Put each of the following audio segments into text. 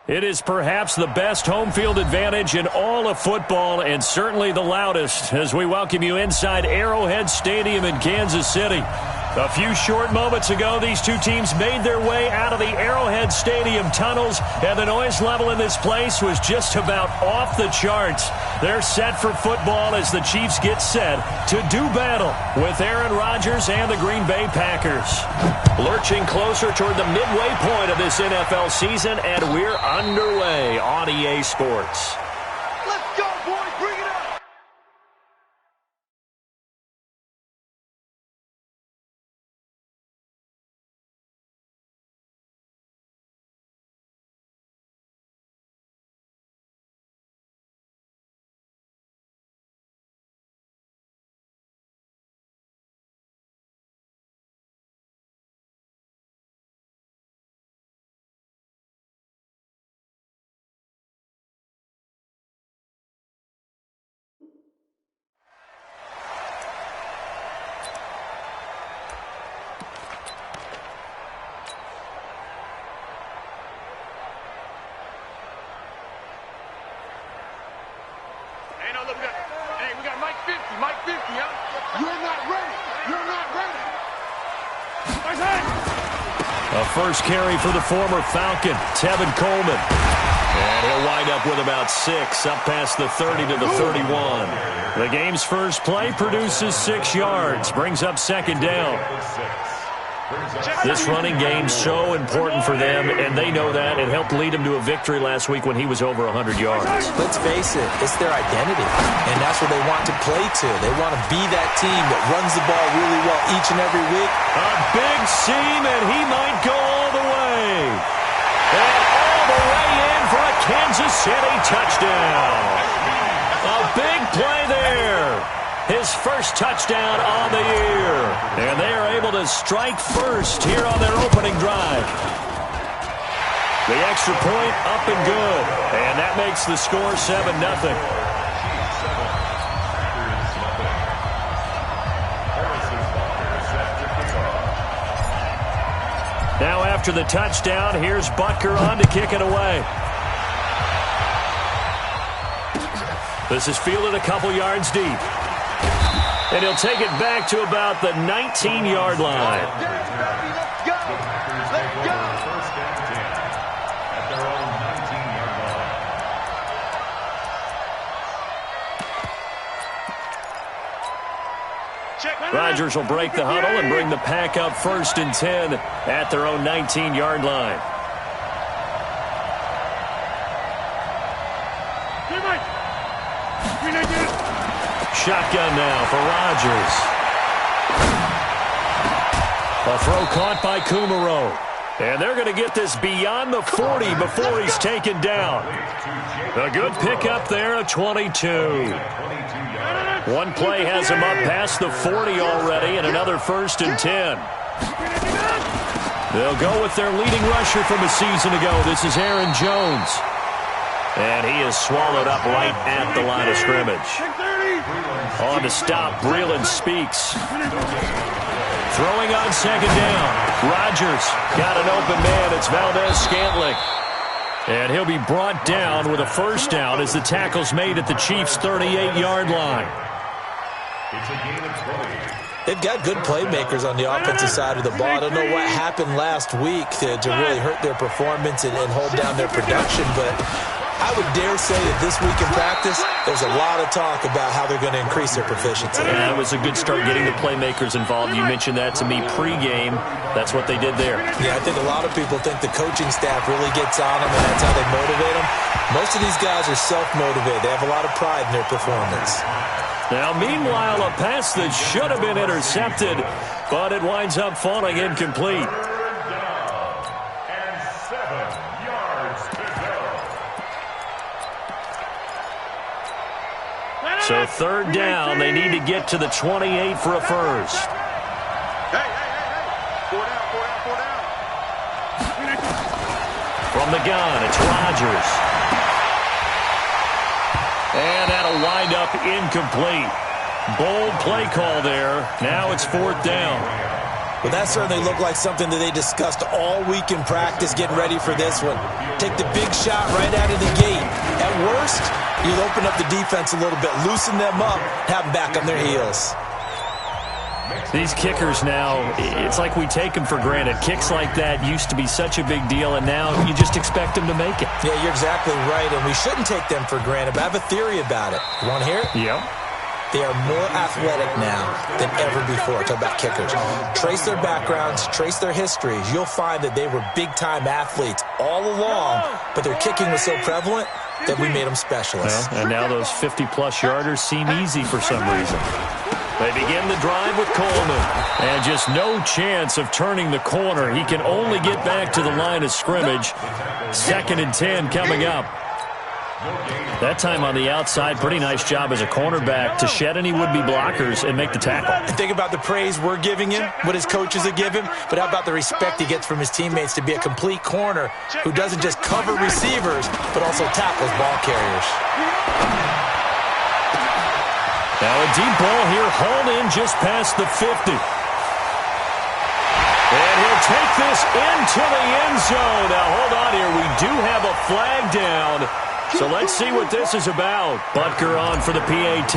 It is perhaps the best home field advantage in all of football and certainly the loudest as we welcome you inside Arrowhead Stadium in Kansas City. A few short moments ago, these two teams made their way out of the Arrowhead Stadium tunnels, and the noise level in this place was just about off the charts. They're set for football as the Chiefs get set to do battle with Aaron Rodgers and the Green Bay Packers. Lurching closer toward the midway point of this NFL season, and we're underway on EA Sports. Let's go, boys! Bring it up! We got Mike 50, huh? You're not ready. You're not ready. A first carry for the former Falcon, Tevin Coleman. And he'll wind up with about 6, up past the 30 to the 31. The game's first play produces 6 yards, brings up second down. This running game's so important for them, and they know that. It helped lead them to a victory last week when he was over 100 yards. Let's face it, it's their identity, and that's what they want to play to. They want to be that team that runs the ball really well each and every week. A big seam, and he might go all the way. And all the way in for a Kansas City touchdown. A big play there. His first touchdown on the year. And they are able to strike first here on their opening drive. The extra point up and good. And that makes the score 7-0. Now after the touchdown, here's Butker on to kick it away. This is fielded a couple yards deep. And he'll take it back to about the 19-yard line. Let's go! Let's go! Rodgers will break the huddle and bring the pack up 1st and 10 at their own 19-yard line. Shotgun now for Rodgers. A throw caught by Kumaro. And they're going to get this beyond the 40 before he's taken down. A good pickup there at 22. One play has him up past the 40 already, and another 1st and 10. They'll go with their leading rusher from a season ago. This is Aaron Jones. And he is swallowed up right at the line of scrimmage. On to stop, Breeland Speaks. Throwing on second down. Rodgers got an open man. It's Valdez-Scantling. And he'll be brought down with a first down as the tackle's made at the Chiefs' 38-yard line. They've got good playmakers on the offensive side of the ball. I don't know what happened last week to really hurt their performance and hold down their production, but I would dare say that this week in practice, there's a lot of talk about how they're going to increase their proficiency. Yeah, it was a good start getting the playmakers involved. You mentioned that to me pregame. That's what they did there. Yeah, I think a lot of people think the coaching staff really gets on them, and that's how they motivate them. Most of these guys are self-motivated. They have a lot of pride in their performance. Now, meanwhile, a pass that should have been intercepted, but it winds up falling incomplete. So 3rd down, they need to get to the 28 for a first. Hey. 4 down. From the gun, it's Rodgers. And that'll wind up incomplete. Bold play call there. Now it's 4th down. Well, that certainly looked like something that they discussed all week in practice getting ready for this one. Take the big shot right out of the gate. At worst, you'll open up the defense a little bit, loosen them up, have them back on their heels. These kickers now, it's like we take them for granted. Kicks like that used to be such a big deal, and now you just expect them to make it. Yeah, you're exactly right, and we shouldn't take them for granted, but I have a theory about it. You want to hear it? Yep. They are more athletic now than ever before. Talk about kickers. Trace their backgrounds, trace their histories. You'll find that they were big-time athletes all along, but their kicking was so prevalent that we made them specialists. Well, and now those 50-plus yarders seem easy for some reason. They begin the drive with Coleman. And just no chance of turning the corner. He can only get back to the line of scrimmage. 2nd and 10 coming up. That time on the outside, pretty nice job as a cornerback to shed any would-be blockers and make the tackle. Think about the praise we're giving him, what his coaches have given him, but how about the respect he gets from his teammates to be a complete corner who doesn't just cover receivers, but also tackles ball carriers. Now a deep ball here, hauled in just past the 50. And he'll take this into the end zone. Now hold on here, we do have a flag down. So let's see what this is about. Butker on for the PAT.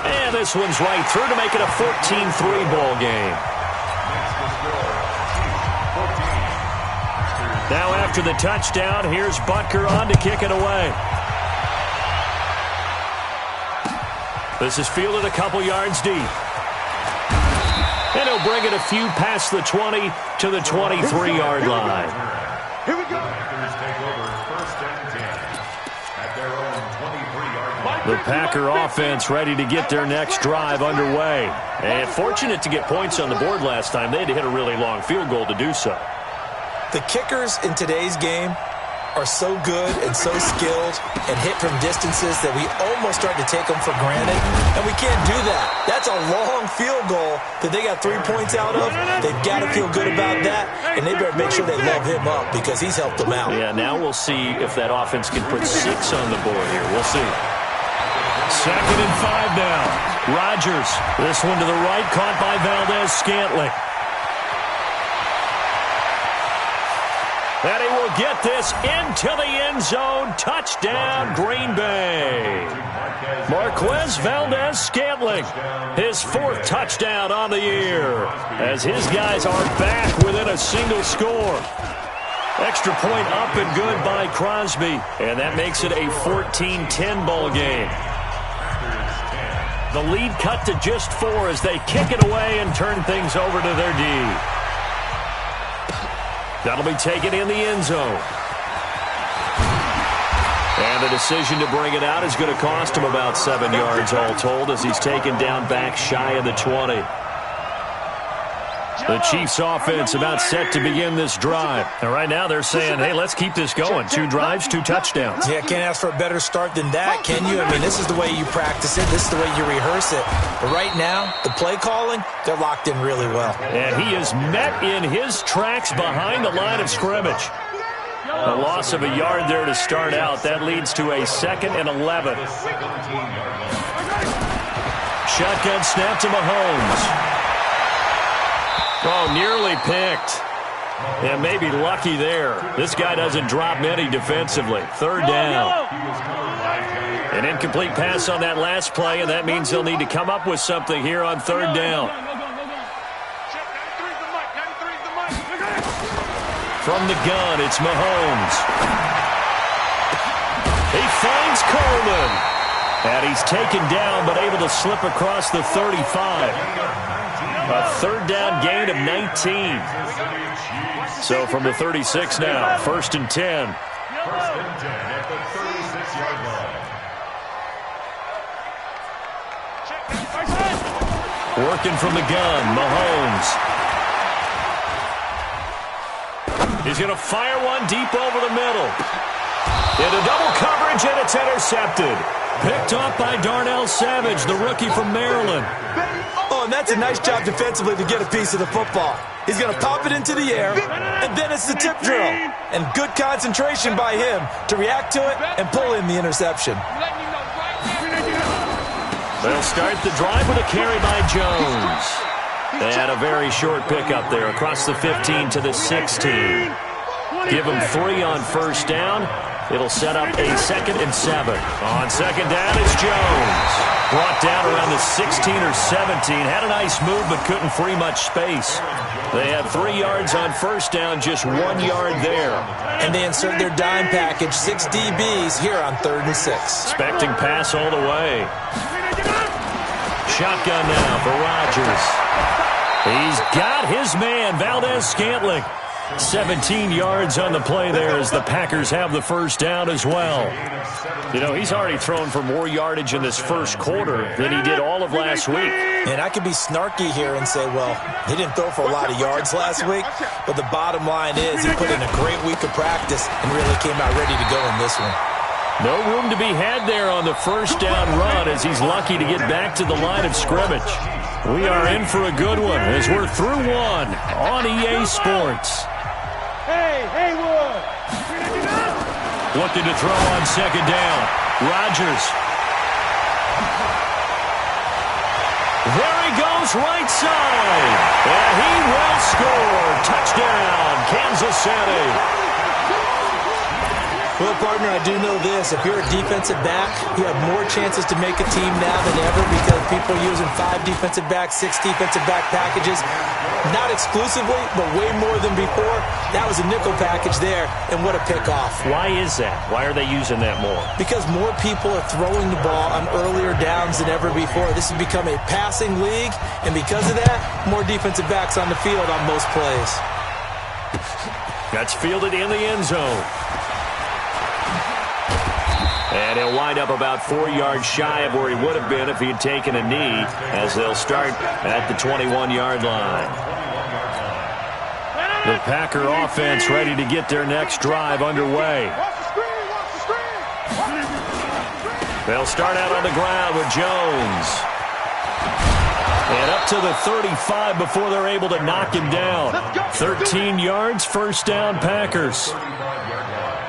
And this one's right through to make it a 14-3 ball game. Now after the touchdown, here's Butker on to kick it away. This is fielded a couple yards deep. And he'll bring it a few past the 20 to the 23-yard line. Here we go. The Packer offense ready to get their next drive underway. And fortunate to get points on the board last time. They had to hit a really long field goal to do so. The kickers in today's game are so good and so skilled and hit from distances that we almost start to take them for granted, and we can't do that. That's a long field goal that they got 3 points out of. They've got to feel good about that, and they better make sure they love him up because he's helped them out. Yeah, now we'll see if that offense can put 6 on the board here. We'll see. 2nd and 5 now. Rodgers, this one to the right, caught by Valdez-Scantling. And he will get this into the end zone. Touchdown, Green Bay. Marquez Valdez-Scantling, his 4th touchdown on the year, as his guys are back within a single score. Extra point up and good by Crosby, and that makes it a 14-10 ball game. The lead cut to just 4 as they kick it away and turn things over to their D. That'll be taken in the end zone. And the decision to bring it out is going to cost him about 7 yards all told as he's taken down back shy of the 20. The Chiefs offense about set to begin this drive. And right now they're saying, hey, let's keep this going. 2 drives, 2 touchdowns. Yeah, can't ask for a better start than that, can you? I mean, this is the way you practice it. This is the way you rehearse it. But right now, the play calling, they're locked in really well. And he is met in his tracks behind the line of scrimmage. A loss of a yard there to start out. That leads to a 2nd and 11. Shotgun snap to Mahomes. Oh, nearly picked. Yeah, maybe lucky there. This guy doesn't drop many defensively. 3rd down. An incomplete pass on that last play, and that means they'll need to come up with something here on 3rd down. From the gun, it's Mahomes. He finds Coleman. And he's taken down, but able to slip across the 35. A 3rd down gain of 19. So from the 36 now, 1st and 10. 1st and 10 at the 36-yard line. Working from the gun, Mahomes. He's going to fire one deep over the middle. Into double coverage, and it's intercepted. Picked off by Darnell Savage, the rookie from Maryland. Oh, and that's a nice job defensively to get a piece of the football. He's going to pop it into the air, and then it's the tip drill. And good concentration by him to react to it and pull in the interception. They'll start the drive with a carry by Jones. And a very short pickup there across the 15 to the 16. Give them 3 on first down. It'll set up a 2nd and 7. On second down, it's Jones. Brought down around the 16 or 17. Had a nice move, but couldn't free much space. They had 3 yards on first down, just 1 yard there. And they insert their dime package, 6 DBs here on 3rd and 6. Expecting pass all the way. Shotgun now for Rodgers. He's got his man, Valdez-Scantling. 17 yards on the play there as the Packers have the first down as well. You know, he's already thrown for more yardage in this first quarter than he did all of last week. And I could be snarky here and say, well, he didn't throw for a lot of yards last week, but the bottom line is he put in a great week of practice and really came out ready to go in this one. No room to be had there on the first down run as he's lucky to get back to the line of scrimmage. We are in for a good one as we're through one on EA Sports. Hey, Wood. Looking to throw on second down. Rodgers. There he goes, right side. And he will score. Touchdown, Kansas City. Well, partner, I do know this. If you're a defensive back, you have more chances to make a team now than ever because people are using 5 defensive backs, 6 defensive back packages. Not exclusively, but way more than before. That was a nickel package there, and what a pickoff. Why is that? Why are they using that more? Because more people are throwing the ball on earlier downs than ever before. This has become a passing league, and because of that, more defensive backs on the field on most plays. That's fielded in the end zone. And he'll wind up about 4 yards shy of where he would have been if he had taken a knee as they'll start at the 21-yard line. The Packer offense ready to get their next drive underway. They'll start out on the ground with Jones. And up to the 35 before they're able to knock him down. 13 yards, first down, Packers.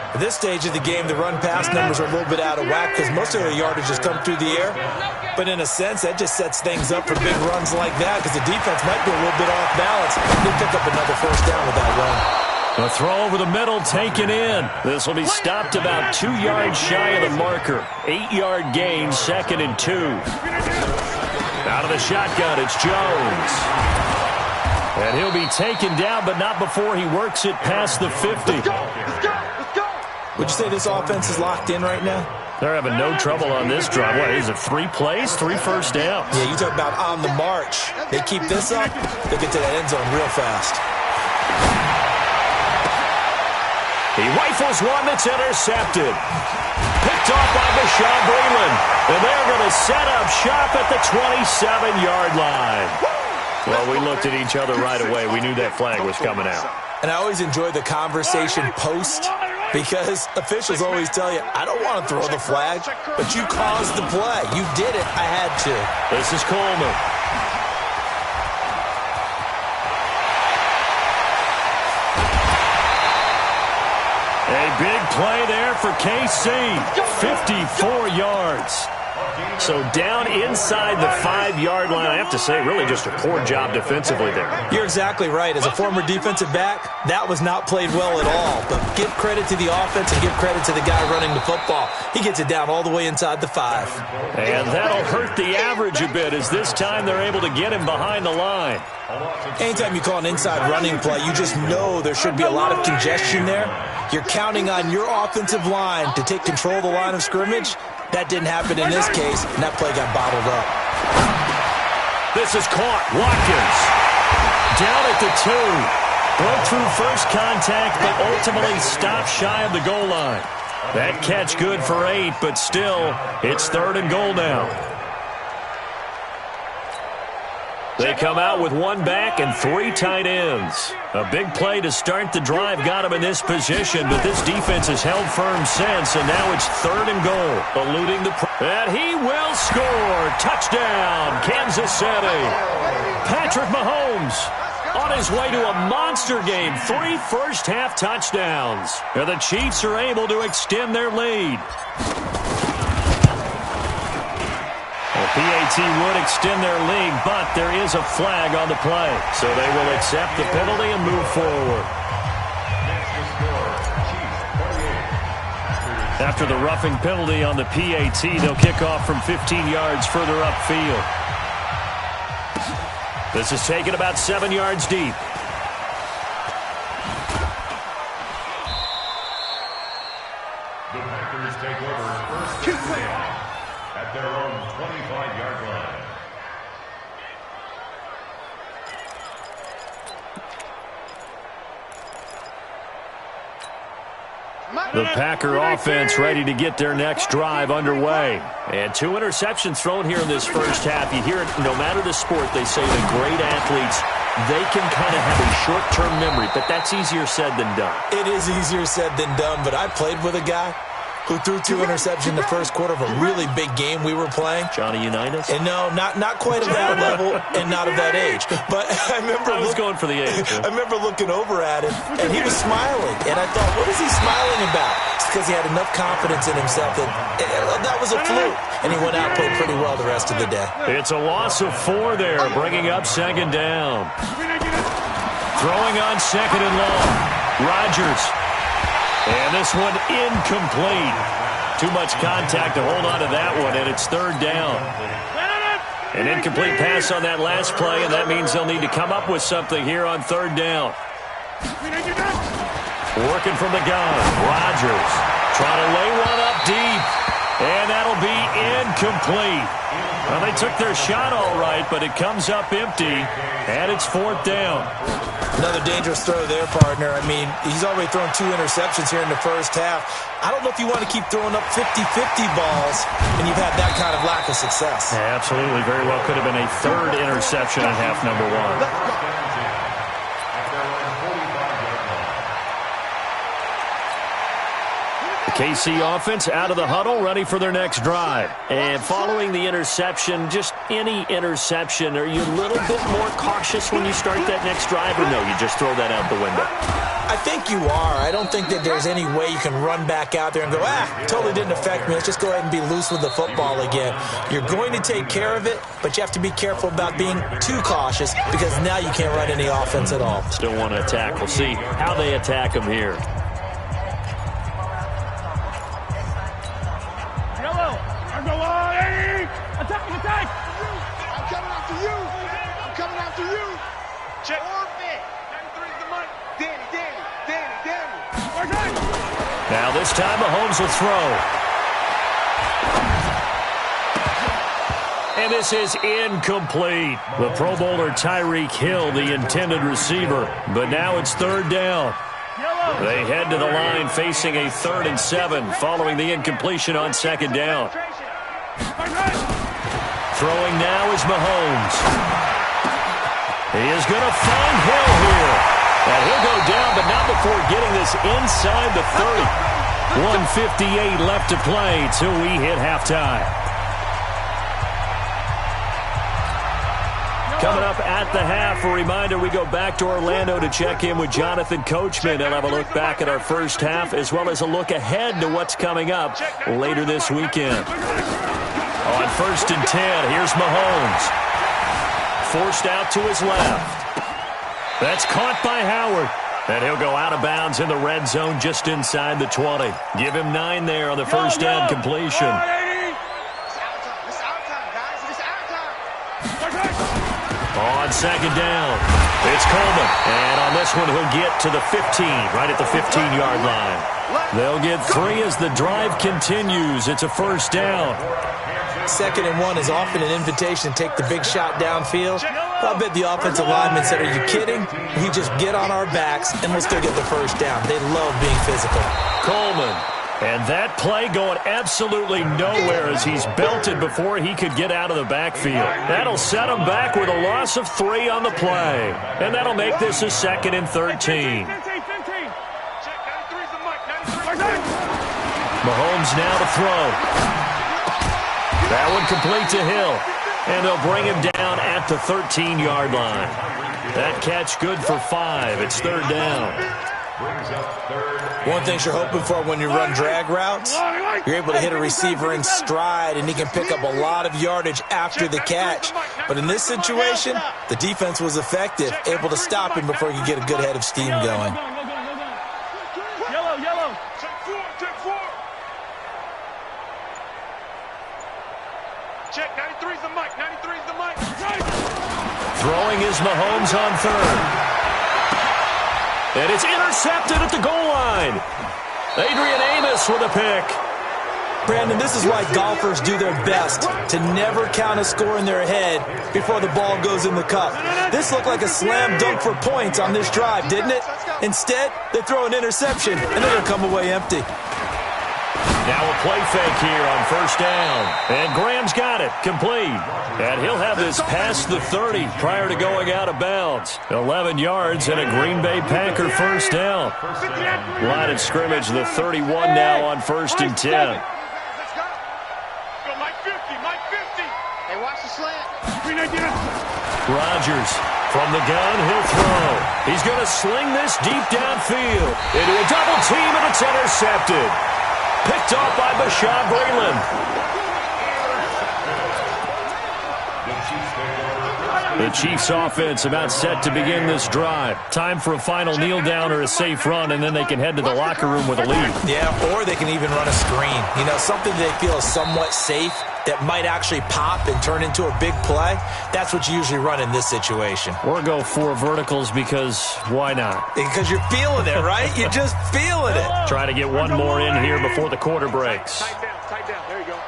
At this stage of the game, the run-pass numbers are a little bit out of whack because most of their yardage has come through the air. But in a sense, that just sets things up for big runs like that because the defense might be a little bit off balance. They'll pick up another first down with that run. A throw over the middle taken in. This will be stopped about 2 yards shy of the marker. 8-yard gain, 2nd and 2. Out of the shotgun, it's Jones. And he'll be taken down, but not before he works it past the 50. Let's go. Would you say this offense is locked in right now? They're having no trouble on this drive. What is it, 3 plays, 3 first downs? Yeah, you talk about on the march. They keep this up, they'll get to that end zone real fast. He rifles one that's intercepted. Picked off by Bashaud Breeland. And they're going to set up shop at the 27-yard line. Well, we looked at each other right away. We knew that flag was coming out. And I always enjoy the conversation post because officials always tell you, I don't want to throw the flag, but you caused the play. You did it. I had to. This is Coleman. A big play there for KC. 54 yards. So down inside the 5-yard line. I have to say, really just a poor job defensively there. You're exactly right. As a former defensive back, that was not played well at all. But give credit to the offense and give credit to the guy running the football. He gets it down all the way inside the 5. And that'll hurt the average a bit as this time they're able to get him behind the line. Anytime you call an inside running play, you just know there should be a lot of congestion there. You're counting on your offensive line to take control of the line of scrimmage. That didn't happen in this case, and that play got bottled up. This is caught. Watkins down at the 2. Broke through first contact, but ultimately stopped shy of the goal line. That catch good for 8, but still, it's 3rd and goal now. They come out with 1 back and 3 tight ends. A big play to start the drive got him in this position, but this defense has held firm since, and now it's 3rd and goal, eluding the... And he will score! Touchdown, Kansas City! Patrick Mahomes on his way to a monster game. 3 first-half touchdowns. And the Chiefs are able to extend their lead. The PAT would extend their lead, but there is a flag on the play. So they will accept the penalty and move forward. After the roughing penalty on the PAT, they'll kick off from 15 yards further upfield. This is taken about 7 yards deep. The Packers take over first and 10 at their own 25-yard line. The Packer offense ready to get their next drive underway. And 2 interceptions thrown here in this first half. You hear it, no matter the sport, they say the great athletes, they can kind of have a short-term memory, but that's easier said than done. It is easier said than done, but I played with a guy who threw 2 interceptions in the first quarter of a really big game we were playing. Johnny Unitas? And no, not quite of that level and not of that age. But I was going for the age. I remember looking over at him, and he was smiling. And I thought, what is he smiling about? It's because he had enough confidence in himself that was a fluke. And he went out and played pretty well the rest of the day. It's a loss of 4 there, bringing up second down. Throwing on second and long. Rodgers. And this one incomplete. Too much contact to hold on to that one, and it's third down. An incomplete pass on that last play, and that means they'll need to come up with something here on third down. Working from the gun. Rodgers trying to lay one up deep, and that'll be incomplete. Well, they took their shot all right, but it comes up empty, and it's fourth down. Another dangerous throw there, partner. I mean, he's already thrown 2 interceptions here in the first half. I don't know if you want to keep throwing up 50-50 balls when you've had that kind of lack of success. Yeah, absolutely. Very well could have been a 3rd interception in half number 1. KC offense out of the huddle, ready for their next drive. And following the interception, just any interception, are you a little bit more cautious when you start that next drive, or no, you just throw that out the window? I think you are. I don't think that there's any way you can run back out there and go, totally didn't affect me. Let's just go ahead and be loose with the football again. You're going to take care of it, but you have to be careful about being too cautious because now you can't run any offense at all. Still want to attack. We'll see how they attack them here. Check. Orbit. 93's the money. Danny. Now this time Mahomes will throw. And this is incomplete. The Pro Bowler Tyreek Hill, the intended receiver. But now it's third down. They head to the line facing a 3rd and 7 following the incompletion on second down. Throwing now is Mahomes. He is going to find Hill here. And he'll go down, but not before getting this inside the 30. 1:58 left to play till we hit halftime. Coming up at the half, a reminder, we go back to Orlando to check in with Jonathan Coachman. They'll have a look back at our first half as well as a look ahead to what's coming up later this weekend. On 1st and 10, here's Mahomes. Forced out to his left. That's caught by Howard. And he'll go out of bounds in the red zone just inside the 20. Give him 9 there on the first down completion. On second down, it's Coleman. And on this one, he'll get to the 15, right at the 15-yard line. They'll get 3 as the drive continues. It's a first down. 2nd and 1 is often an invitation to take the big shot downfield. I bet the offensive lineman said, are you kidding? We just get on our backs and we'll still get the first down. They love being physical. Coleman. And that play going absolutely nowhere as he's belted before he could get out of the backfield. That'll set him back with a loss of 3 on the play. And that'll make this a 2nd and 13. Mahomes now to throw. That one complete to Hill. And they'll bring him down at the 13-yard line. That catch good for 5. It's third down. brings up third. One thing you're hoping for when you run drag routes, you're able to hit a receiver in stride, and he can pick up a lot of yardage after the catch. But in this situation, the defense was effective, able to stop him before he could get a good head of steam going. Yellow. Check four. Check, 93's the mic. Throwing is Mahomes on third. And it's intercepted at the goal line. Adrian Amos with a pick. Brandon, this is why golfers do their best to never count a score in their head before the ball goes in the cup. This looked like a slam dunk for points on this drive, didn't it? Instead, they throw an interception, and they're going to come away empty. Now a play fake here on first down. And Graham's got it, complete. And he'll have this past the 30 prior to going out of bounds. 11 yards and a Green Bay Packer first down. Line of scrimmage, the 31 now on 1st and 10. Let's go. Go, Mike 50. Hey, watch the slant. Rodgers from the gun, he'll throw. He's going to sling this deep downfield into a double team, and it's intercepted. Picked off by Bashaud Breeland. The Chiefs offense about set to begin this drive. Time for a final kneel down or a safe run, and then they can head to the locker room with a lead. Yeah, or they can even run a screen. You know, something they feel is somewhat safe that might actually pop and turn into a big play. That's what you usually run in this situation. Or go 4 verticals because why not? Because you're feeling it, right? You're just feeling it. Try to get one more in here before the quarter breaks. Tight down. There you go.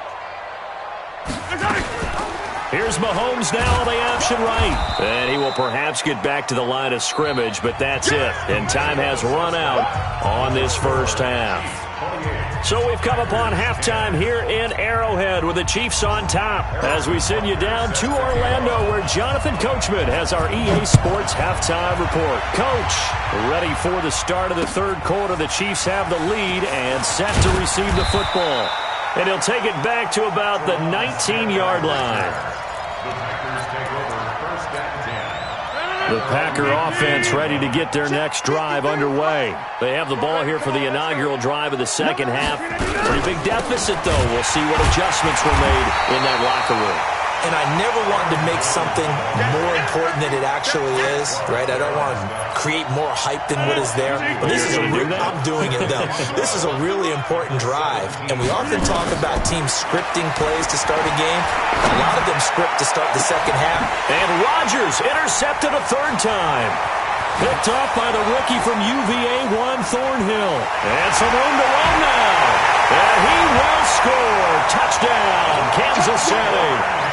Here's Mahomes now on the option right. And he will perhaps get back to the line of scrimmage, but that's it. And time has run out on this first half. So we've come upon halftime here in Arrowhead with the Chiefs on top as we send you down to Orlando where Jonathan Coachman has our EA Sports halftime report. Coach, ready for the start of the third quarter. The Chiefs have the lead and set to receive the football. And he'll take it back to about the 19-yard line. The Packers take over first and 10. The Packer offense ready to get their next drive underway. They have the ball here for the inaugural drive of the second half. Pretty big deficit, though. We'll see what adjustments were made in that locker room. And I never wanted to make something more important than it actually is, right? I don't want to create more hype than what is there. But this is I'm doing it, though. This is a really important drive. And we often talk about teams scripting plays to start a game. A lot of them script to start the second half. And Rodgers intercepted a third time. Picked off by the rookie from UVA, Juan Thornhill. And some room to run now. And he will score. Touchdown, Kansas City.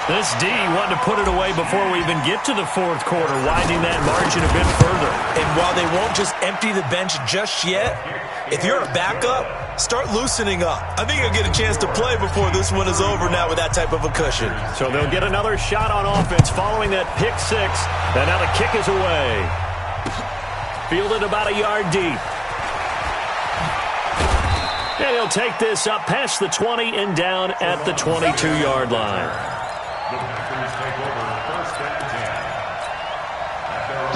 This D wanted to put it away before we even get to the fourth quarter, widening that margin a bit further. And while they won't just empty the bench just yet, if you're a backup, start loosening up. I think you'll get a chance to play before this one is over now with that type of a cushion. So they'll get another shot on offense following that pick six. And now the kick is away. Fielded about a yard deep. And he'll take this up past the 20 and down at the 22-yard line. The Packers take over first and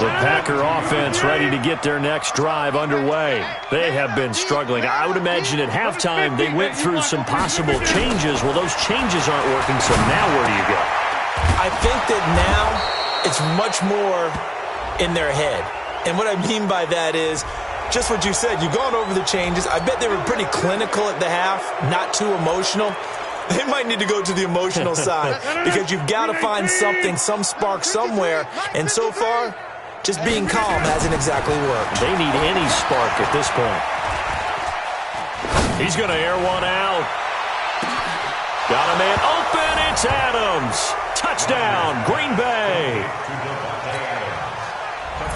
10. The Packer offense ready to get their next drive underway. They have been struggling. I would imagine at halftime they went through some possible changes. Well, those changes aren't working, so now where do you go? I think that now it's much more in their head. And what I mean by that is just what you said. You've gone over the changes. I bet they were pretty clinical at the half, not too emotional. They might need to go to the emotional side because you've got to find something, some spark somewhere. And so far, just being calm hasn't exactly worked. They need any spark at this point. He's going to air one out. Got a man open. It's Adams. Touchdown, Green Bay.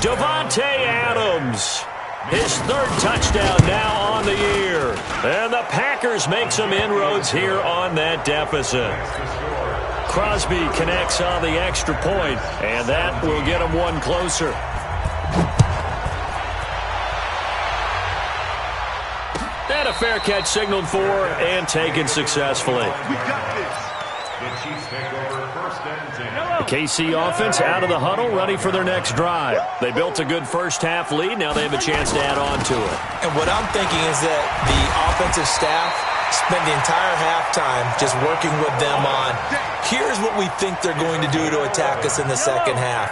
Davante Adams. His third touchdown now on the year. And the Packers make some inroads here on that deficit. Crosby connects on the extra point, and that will get him one closer. And a fair catch signaled for and taken successfully. We got this. The Chiefs take over 1st and 10. The KC offense out of the huddle, ready for their next drive. They built a good first-half lead. Now they have a chance to add on to it. And what I'm thinking is that the offensive staff spent the entire halftime just working with them on, here's what we think they're going to do to attack us in the second half.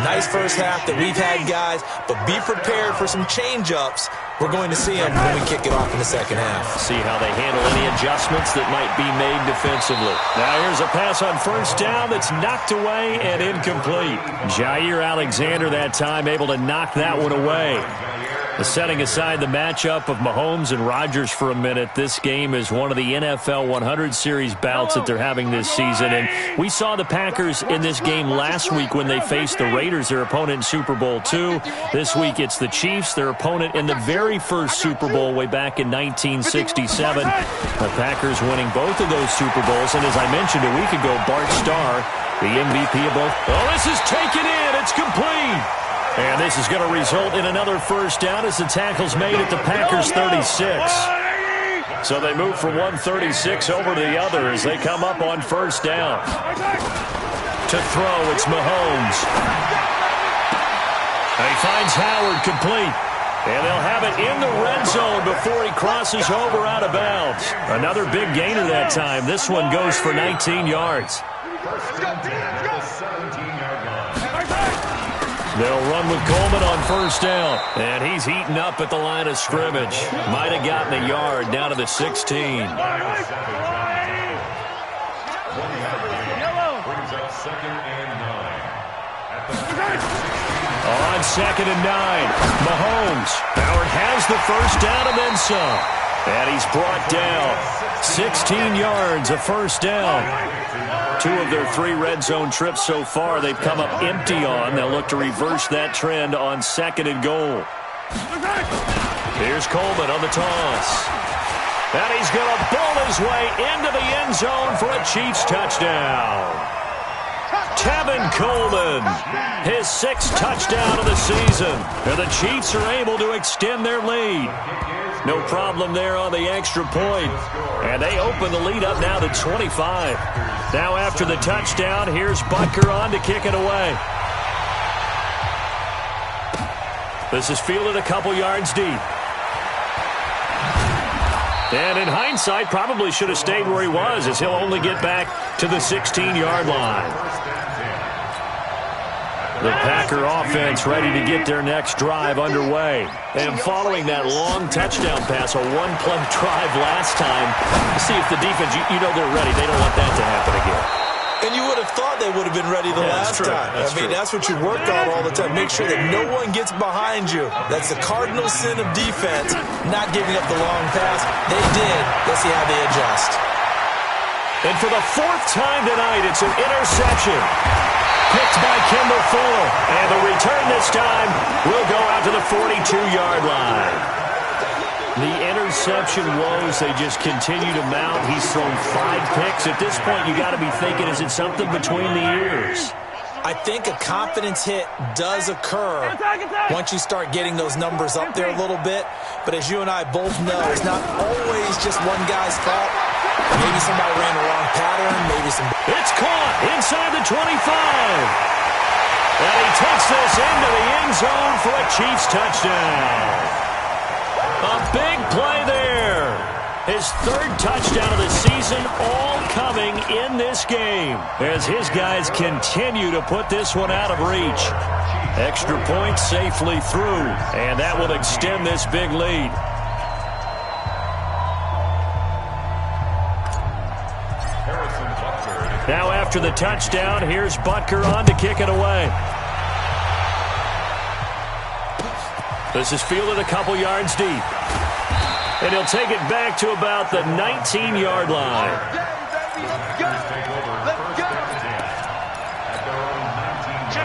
Nice first half that we've had, guys, but be prepared for some change-ups. We're going to see them when we kick it off in the second half. See how they handle any adjustments that might be made defensively. Now here's a pass on first down that's knocked away and incomplete. Jair Alexander that time able to knock that one away. Setting aside the matchup of Mahomes and Rodgers for a minute, this game is one of the NFL 100 Series bouts that they're having this season. And we saw the Packers in this game last week when they faced the Raiders, their opponent in Super Bowl II. This week it's the Chiefs, their opponent in the very first Super Bowl way back in 1967. The Packers winning both of those Super Bowls. And as I mentioned a week ago, Bart Starr, the MVP of both. Oh, this is taken in. It's complete. And this is going to result in another first down as the tackle's made at the Packers' 36. So they move from 136 over to the other as they come up on first down. To throw, it's Mahomes. And he finds Howard complete. And they'll have it in the red zone before he crosses over out of bounds. Another big gainer that time. This one goes for 19 yards. They'll run with Coleman on first down. And he's heating up at the line of scrimmage. Might have gotten a yard down to the 16. On 2nd and 9, Mahomes. Howard has the first down and then some. And he's brought down. 16 yards, a first down. 2 of their 3 red zone trips so far they've come up empty on. They'll look to reverse that trend on 2nd and goal. Here's Coleman on the toss. And he's going to bowl his way into the end zone for a Chiefs touchdown. Tevin Coleman, his 6th touchdown of the season. And the Chiefs are able to extend their lead. No problem there on the extra point. And they open the lead up now to 25. Now after the touchdown, here's Butker on to kick it away. This is fielded a couple yards deep. And in hindsight, probably should have stayed where he was as he'll only get back to the 16-yard line. The Packer offense ready to get their next drive underway. And following that long touchdown pass, a one-play drive last time, see if the defense, you know they're ready. They don't want that to happen again. And you would have thought they would have been ready the last time. That's what you work on all the time. Make sure that no one gets behind you. That's the cardinal sin of defense, not giving up the long pass. They did. Let's see how they adjust. And for the 4th time tonight, it's an interception. Picked by Kimball Fuller. And the return this time will go out to the 42-yard line. The interception woes, they just continue to mount. He's thrown 5 picks. At this point, you got to be thinking, is it something between the ears? I think a confidence hit does occur once you start getting those numbers up there a little bit. But as you and I both know, it's not always just one guy's fault. Maybe somebody ran the wrong pattern. Maybe some. It's caught inside the 25. And he takes this into the end zone for a Chiefs touchdown. A big play there. His 3rd touchdown of the season, all coming in this game as his guys continue to put this one out of reach. Extra point safely through, and that will extend this big lead. Now after the touchdown, here's Butker on to kick it away. This is fielded a couple yards deep. And he'll take it back to about the 19-yard line.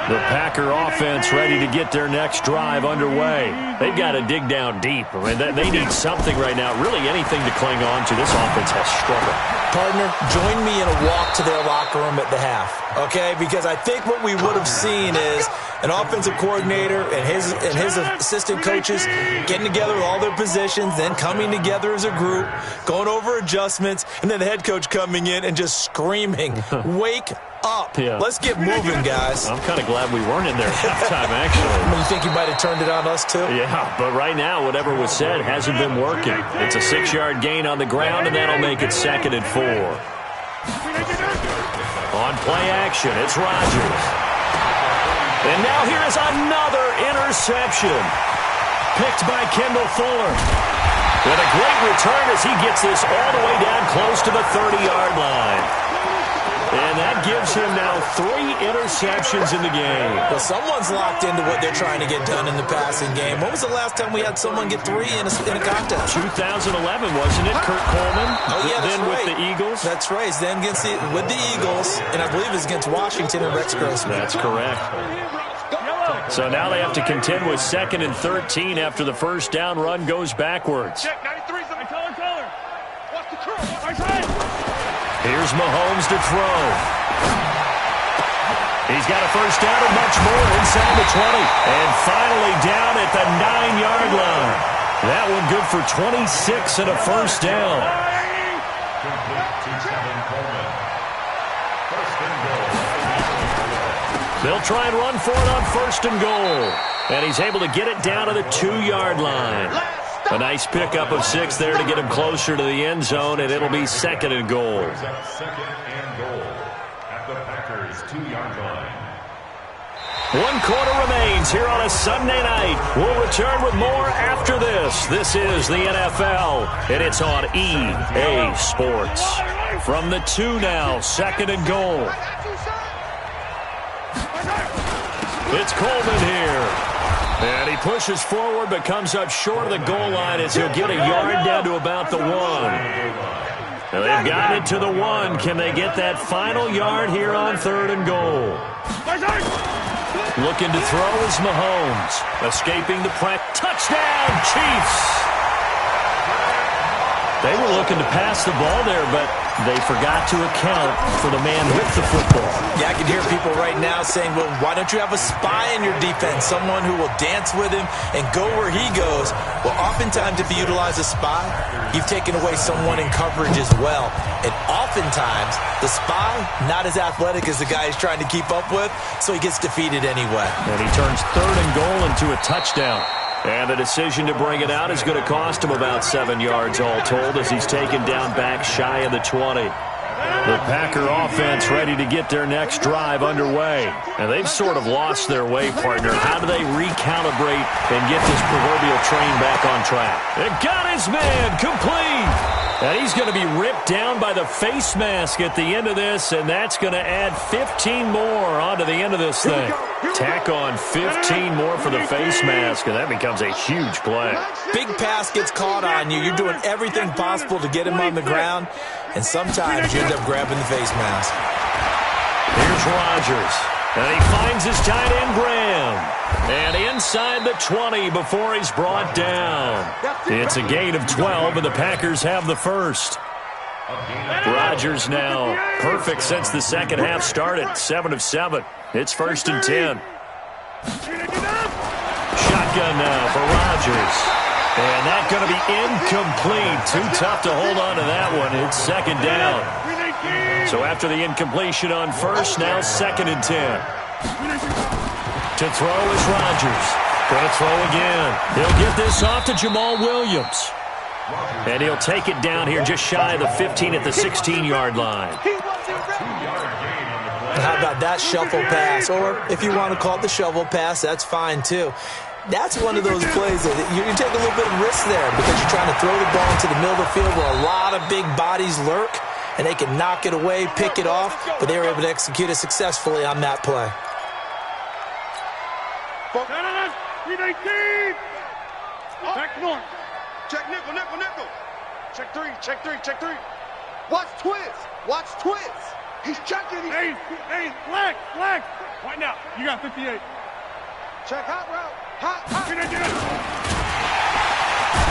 The Packer offense ready to get their next drive underway. They've got to dig down deep. I mean, they need something right now, really anything to cling on to. This offense has struggled. Partner, join me in a walk to their locker room at the half, okay? Because I think what we would have seen is an offensive coordinator and his assistant coaches getting together with all their positions, then coming together as a group, going over adjustments, and then the head coach coming in and just screaming, wake up. Yeah. Let's get moving, guys. I'm kind of glad we weren't in there at halftime, actually. You think he might have turned it on us, too? Yeah, but right now, whatever was said hasn't been working. It's a 6-yard gain on the ground, and that'll make it 2nd and 4. On play action, it's Rodgers. And now here is another interception. Picked by Kendall Fuller. With a great return as he gets this all the way down close to the 30-yard line. And that gives him now 3 interceptions in the game. Well, someone's locked into what they're trying to get done in the passing game. When was the last time we had someone get 3 in a contest? 2011, wasn't it? Kurt Coleman. Oh, yeah, that's then right. With the Eagles. That's right. Then with the Eagles, and I believe it's against Washington and Rex Grossman. That's correct. So now they have to contend with 2nd and 13 after the first down run goes backwards. Check 93's on the color. Watch the curl. Here's Mahomes to throw. He's got a first down and much more inside the 20. And finally down at the 9-yard line. That one good for 26 and a first down. They'll try and run for it on 1st and goal. And he's able to get it down to the 2-yard line. A nice pickup of 6 there to get him closer to the end zone, and it'll be 2nd and goal. 2nd and goal at the Packers' 2-yard line. 1 quarter remains here on a Sunday night. We'll return with more after this. This is the NFL, and it's on EA Sports. From the 2 now, 2nd and goal. It's Coleman here. And he pushes forward but comes up short of the goal line as he'll get a yard down to about the 1. Now they've got it to the 1. Can they get that final yard here on 3rd and goal? Looking to throw is Mahomes. Escaping the press. Touchdown, Chiefs! They were looking to pass the ball there, but they forgot to account for the man with the football. Yeah, I can hear people right now saying, well, why don't you have a spy in your defense, someone who will dance with him and go where he goes? Well, oftentimes if you utilize a spy, you've taken away someone in coverage as well. And oftentimes, the spy, not as athletic as the guy he's trying to keep up with, so he gets defeated anyway. And he turns 3rd and goal into a touchdown. And the decision to bring it out is going to cost him about 7 yards all told as he's taken down back shy of the 20. The Packer offense ready to get their next drive underway. And they've sort of lost their way, partner. How do they recalibrate and get this proverbial train back on track? It got his man complete. And he's going to be ripped down by the face mask at the end of this, and that's going to add 15 more onto the end of this thing. Tack on 15 more for the face mask, and that becomes a huge play. Big pass gets caught on you. You're doing everything possible to get him on the ground, and sometimes you end up grabbing the face mask. Here's Rodgers, and he finds his tight end, Graham. And inside the 20 before he's brought down. It's a gain of 12, and the Packers have the first. Rodgers now perfect since the second half started, 7 of 7. It's 1st and 10. Shotgun now for Rodgers. And that's going to be incomplete. Too tough to hold on to that one. It's 2nd down. So after the incompletion on 1st, now 2nd and 10. To throw is Rodgers. Going to throw again. He'll get this off to Jamal Williams. And he'll take it down here just shy of the 15 at the 16-yard line. How about that shuffle pass? Or if you want to call it the shovel pass, that's fine too. That's one of those plays that you take a little bit of risk there because you're trying to throw the ball into the middle of the field where a lot of big bodies lurk, and they can knock it away, pick it off, but they were able to execute it successfully on that play. Back north. Check nickel. Check three. Watch twist. He's checking. Hey, flag. Right now, you got 58. Check hot route. Hot.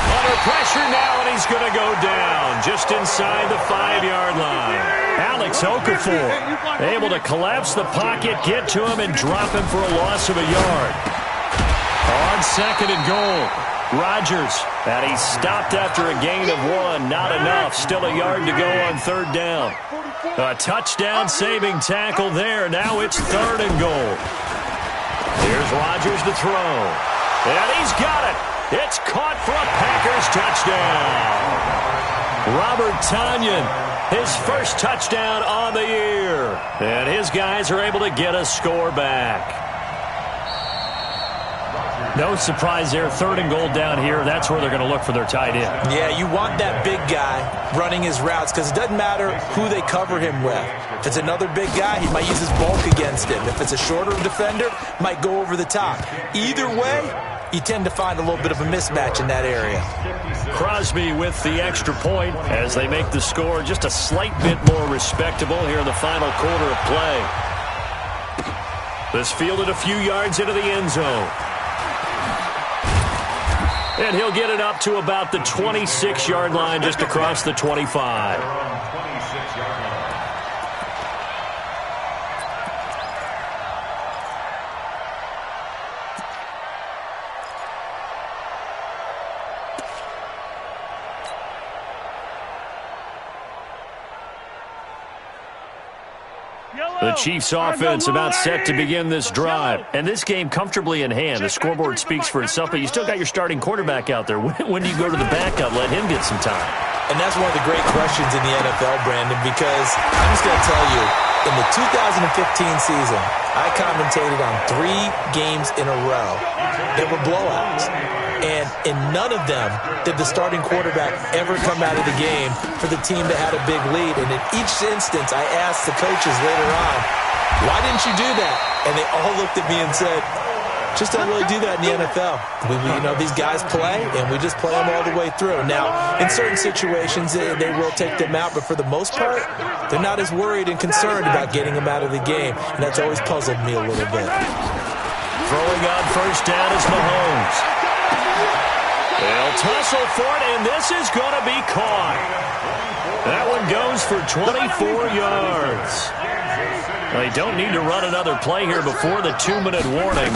Under pressure now, and he's going to go down just inside the 5-yard line. Alex Okafor able to collapse the pocket, get to him, and drop him for a loss of a yard. On 2nd and goal, Rodgers, and he's stopped after a gain of 1. Not enough. Still a yard to go on 3rd down. A touchdown-saving tackle there. Now it's 3rd and goal. Here's Rodgers to throw. And he's got it. It's caught for a Packers touchdown. Robert Tonyan, his first touchdown on the year. And his guys are able to get a score back. No surprise there. 3rd and goal down here. That's where they're going to look for their tight end. Yeah, you want that big guy running his routes because it doesn't matter who they cover him with. If it's another big guy, he might use his bulk against him. If it's a shorter defender, might go over the top. Either way, you tend to find a little bit of a mismatch in that area. Crosby with the extra point as they make the score just a slight bit more respectable here in the final quarter of play. This fielded a few yards into the end zone. And he'll get it up to about the 26-yard line just across the 25. The Chiefs offense about set to begin this drive. And this game comfortably in hand. The scoreboard speaks for itself, but you still got your starting quarterback out there. When do you go to the backup? Let him get some time. And that's one of the great questions in the NFL, Brandon, because I'm just going to tell you, in the 2015 season, I commentated on 3 games in a row that were blowouts. And in none of them did the starting quarterback ever come out of the game for the team that had a big lead. And in each instance, I asked the coaches later on, why didn't you do that? And they all looked at me and said, just don't really do that in the NFL. These guys play, and we just play them all the way through. Now, in certain situations, they will take them out, but for the most part, they're not as worried and concerned about getting them out of the game, and that's always puzzled me a little bit. Throwing on first down is Mahomes. They'll tussle for it, and this is going to be caught. That one goes for 24 yards. They don't need to run another play here before the 2-minute warning.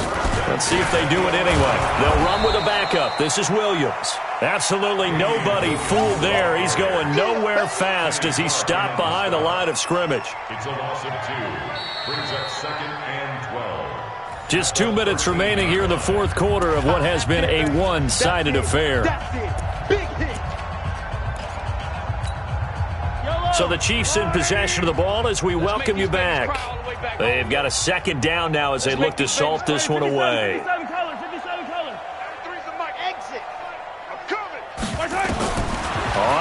Let's see if they do it anyway. They'll run with a backup. This is Williams. Absolutely nobody fooled there. He's going nowhere fast as he's stopped behind the line of scrimmage. It's a loss of 2. Brings up 2nd and 12. Just 2 minutes remaining here in the 4th quarter of what has been a one-sided affair. So the Chiefs in possession of the ball as we welcome you back. They've got a 2nd down now as they look to salt this one away. On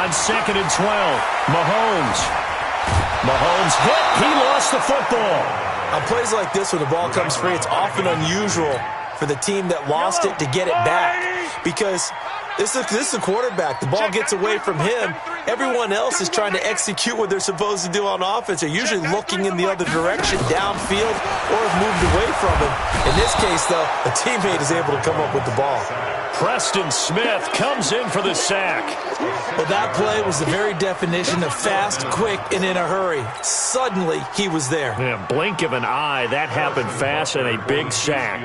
2nd and 12, Mahomes hit. He lost the football. On plays like this, when the ball comes free, it's often unusual for the team that lost it to get it back because this is the quarterback. The ball gets away from him. Everyone else is trying to execute what they're supposed to do on offense. They're usually looking in the other direction, downfield, or have moved away from him. In this case, though, a teammate is able to come up with the ball. Preston Smith comes in for the sack. Well, that play was the very definition of fast, quick, and in a hurry. Suddenly, he was there. Yeah, blink of an eye, that happened fast and a big sack.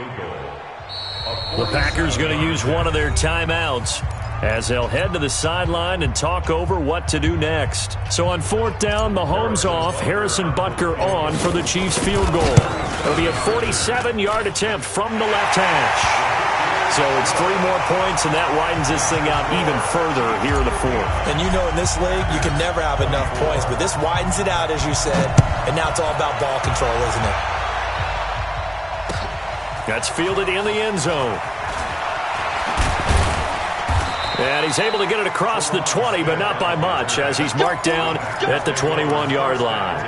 The Packers going to use one of their timeouts as they'll head to the sideline and talk over what to do next. So on 4th down, Mahomes off, Harrison Butker on for the Chiefs field goal. It'll be a 47-yard attempt from the left hash. So it's 3 more points, and that widens this thing out even further here in the 4th. And in this league, you can never have enough points, but this widens it out, as you said, and now it's all about ball control, isn't it? That's fielded in the end zone. And he's able to get it across the 20, but not by much, as he's marked down at the 21-yard line.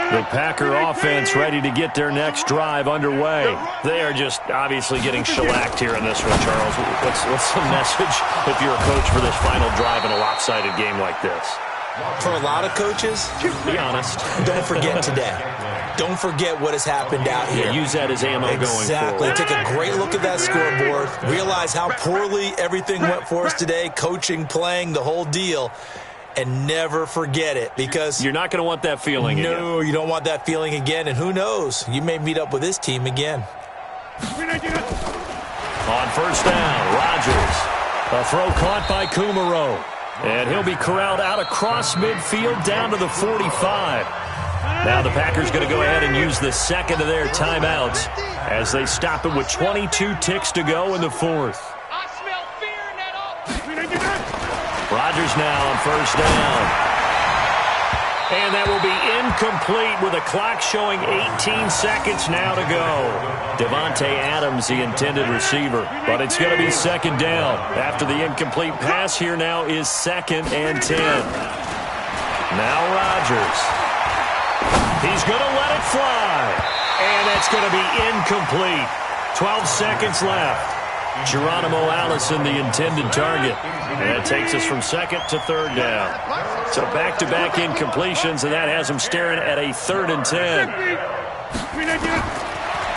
The Packer offense ready to get their next drive underway. They are just obviously getting shellacked here in this one, Charles. What's the message if you're a coach for this final drive in a lopsided game like this? For a lot of coaches, be honest, don't forget today. Don't forget what has happened out here. Yeah, use that as ammo going forward. Exactly. Take a great look at that scoreboard. Realize how poorly everything went for us today. Coaching, playing, the whole deal. And never forget it, because you're not going to want that feeling again. No, you don't want that feeling again. And who knows? You may meet up with this team again. On first down, Rodgers. A throw caught by Kumaro. And he'll be corralled out across midfield down to the 45. Now the Packers going to go ahead and use the second of their timeouts as they stop it with 22 ticks to go in the fourth. I smell fear in that offense. Rodgers now on first down. And that will be incomplete with a clock showing 18 seconds now to go. Devontae Adams, the intended receiver. But it's going to be second down. After the incomplete pass, here now is 2nd and 10. Now Rodgers. He's going to let it fly. And that's going to be incomplete. 12 seconds left. Geronimo Allison, the intended target. And that takes us from 2nd to 3rd down. So back-to-back incompletions, and that has him staring at a 3rd and 10.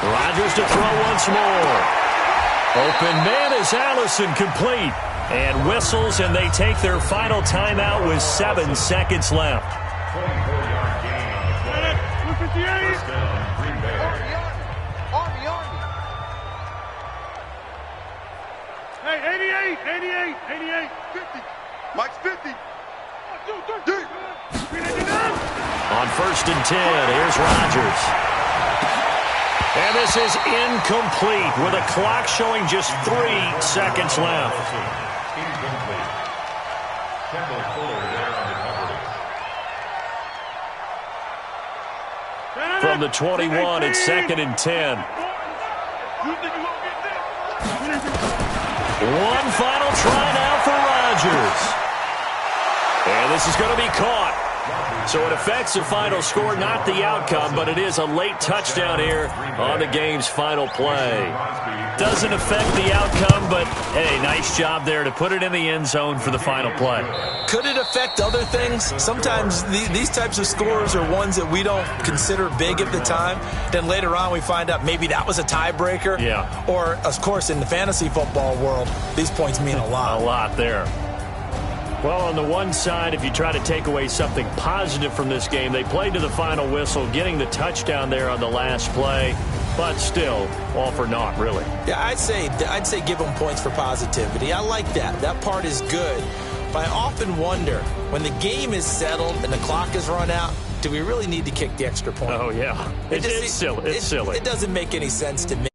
Rodgers to throw once more. Open man is Allison, complete. And whistles, and they take their final timeout with 7 seconds left. 24-yard gain on the play. First down, Green Bay. Army. Hey, 88, 50. Mike's 50. On 1st and 10, here's Rodgers. And this is incomplete with a clock showing just 3 seconds left. Incomplete. Kendall Fuller there on the coverage. From the 21, it's 2nd and 10. One final try now for Rodgers. And this is going to be caught. So it affects the final score, not the outcome, but it is a late touchdown here on the game's final play. Doesn't affect the outcome, but, hey, nice job there to put it in the end zone for the final play. Could it affect other things? Sometimes these types of scores are ones that we don't consider big at the time. Then later on we find out maybe that was a tiebreaker. Yeah. Or, of course, in the fantasy football world, these points mean a lot. A lot there. Well, on the one side, if you try to take away something positive from this game, they played to the final whistle, getting the touchdown there on the last play, but still, all for naught, really. Yeah, I'd say give them points for positivity. I like that. That part is good. But I often wonder, when the game is settled and the clock is run out, do we really need to kick the extra point? Oh, yeah. It's silly. It's silly. It doesn't make any sense to me.